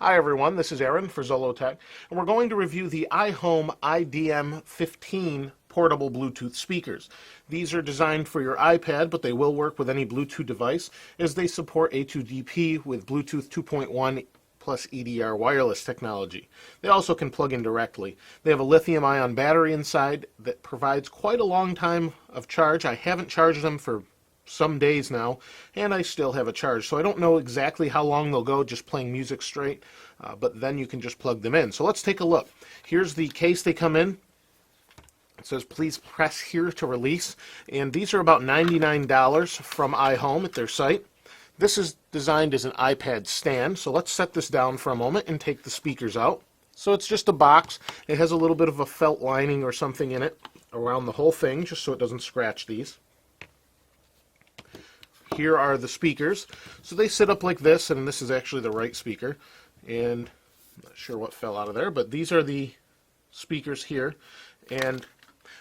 Hi everyone, this is Aaron for Zollotech, and we're going to review the iHome iDM15 portable Bluetooth speakers. These are designed for your iPad, but they will work with any Bluetooth device as they support A2DP with Bluetooth 2.1 plus EDR wireless technology. They also can plug in directly. They have a lithium-ion battery inside that provides quite a long time of charge. I haven't charged them for some days now, and I still have a charge. So I don't know exactly how long they'll go just playing music straight, but then you can just plug them in. So let's take a look. Here's the case they come in. It says, please press here to release, and these are about $99 from iHome at their site. This is designed as an iPad stand, so let's set this down for a moment and take the speakers out. So it's just a box. It has a little bit of a felt lining or something in it around the whole thing, just so it doesn't scratch these. Here are the speakers. So they sit up like this, and this is actually the right speaker. And I'm not sure what fell out of there, but these are the speakers here. And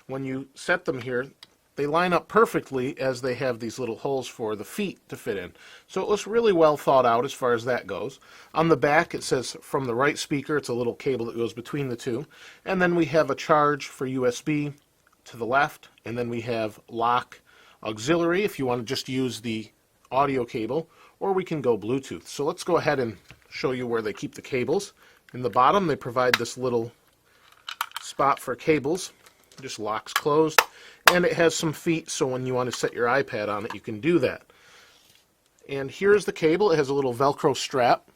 when you set them here, they line up perfectly as they have these little holes for the feet to fit in. So it was really well thought out as far as that goes. On the back it says from the right speaker, it's a little cable that goes between the two. And then we have a charge for USB to the left, and then we have lock auxiliary if you want to just use the audio cable, or we can go Bluetooth. So let's go ahead and show you where they keep the cables. In the bottom they provide this little spot for cables. It just locks closed, and it has some feet, so when you want to set your iPad on it you can do that. And here's the cable. It has a little Velcro strap,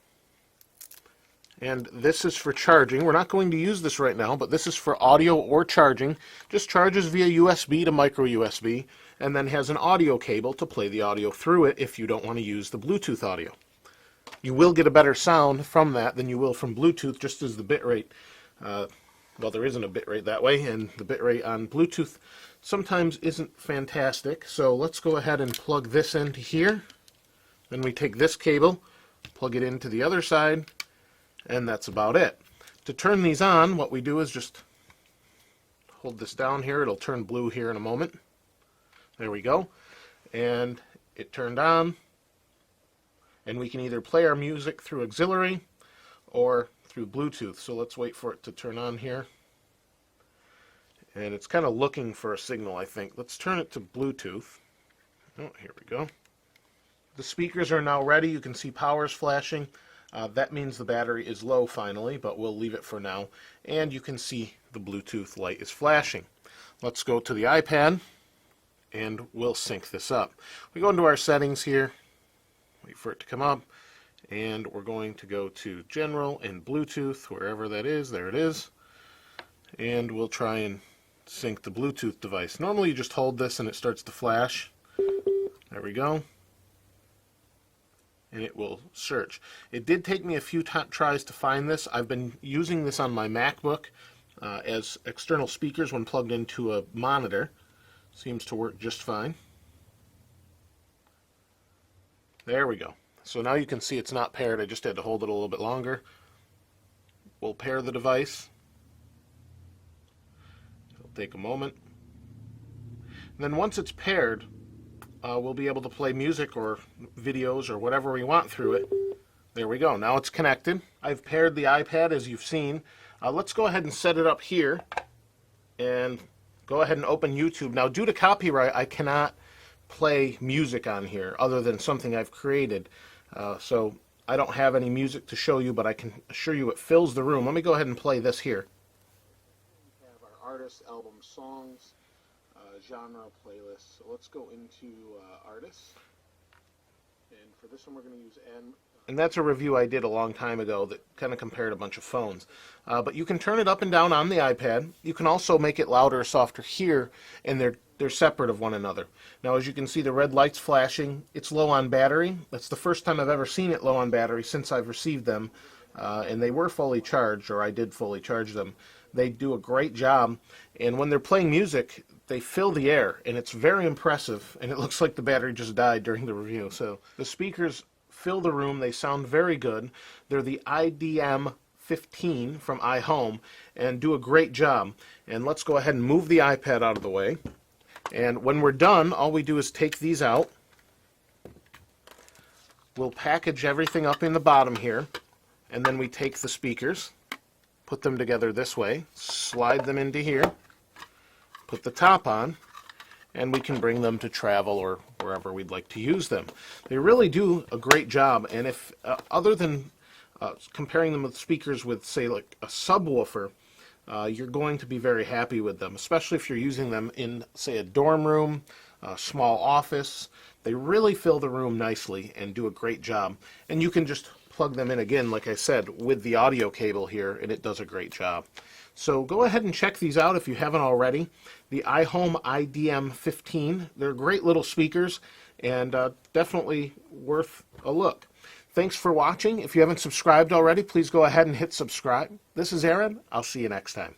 and this is for charging. We're not going to use this right now, but this is for audio or charging. Just charges via USB to micro USB, and then has an audio cable to play the audio through it if you don't want to use the Bluetooth audio. You will get a better sound from that than you will from Bluetooth, just as the bitrate, well, there isn't a bitrate that way, and the bitrate on Bluetooth sometimes isn't fantastic. So let's go ahead and plug this into here. Then we take this cable, plug it into the other side, and that's about it. To turn these on, what we do is just hold this down here. It'll turn blue here in a moment. There we go. And it turned on. And we can either play our music through auxiliary or through Bluetooth. So let's wait for it to turn on here. And it's kind of looking for a signal, I think. Let's turn it to Bluetooth. Oh, here we go. The speakers are now ready. You can see power's flashing. That means the battery is low finally, but we'll leave it for now. And you can see the Bluetooth light is flashing. Let's go to the iPad, and we'll sync this up. We go into our settings here, wait for it to come up, and we're going to go to General and Bluetooth, wherever that is. There it is. And we'll try and sync the Bluetooth device. Normally you just hold this and it starts to flash. There we go. And it will search. It did take me a few tries to find this. I've been using this on my MacBook as external speakers when plugged into a monitor. Seems to work just fine. There we go. So now you can see it's not paired. I just had to hold it a little bit longer. We'll pair the device. It'll take a moment. And then once it's paired, we'll be able to play music or videos or whatever we want through it. There we go. Now it's connected. I've paired the iPad as you've seen. Let's go ahead and set it up here and go ahead and open YouTube. Now, due to copyright, I cannot play music on here other than something I've created. So I don't have any music to show you, but I can assure you it fills the room. Let me go ahead and play this here. We have our artists, album, songs, genre, playlist. So let's go into artists. And for this one we're going to use and that's a review I did a long time ago that kind of compared a bunch of phones. But you can turn it up and down on the iPad. You can also make it louder or softer here, and they're separate of one another. Now, as you can see, the red light's flashing. It's low on battery. That's the first time I've ever seen it low on battery since I've received them. And they were fully charged, or I did fully charge them. They do a great job, and when they're playing music, they fill the air, and it's very impressive, and it looks like the battery just died during the review. So the speakers fill the room. They sound very good. They're the iDM15 from iHome and do a great job. And let's go ahead and move the iPad out of the way. And when we're done, all we do is take these out. We'll package everything up in the bottom here. And then we take the speakers, put them together this way, slide them into here, put the top on, and we can bring them to travel or wherever we'd like to use them. They really do a great job, and if other than comparing them with speakers with, say, like a subwoofer, you're going to be very happy with them, especially if you're using them in, say, a dorm room, a small office. They really fill the room nicely and do a great job. And you can just plug them in again, like I said, with the audio cable here, and it does a great job. So go ahead and check these out if you haven't already. The iHome iDM15, they're great little speakers and definitely worth a look. Thanks for watching. If you haven't subscribed already, please go ahead and hit subscribe. This is Aaron. I'll see you next time.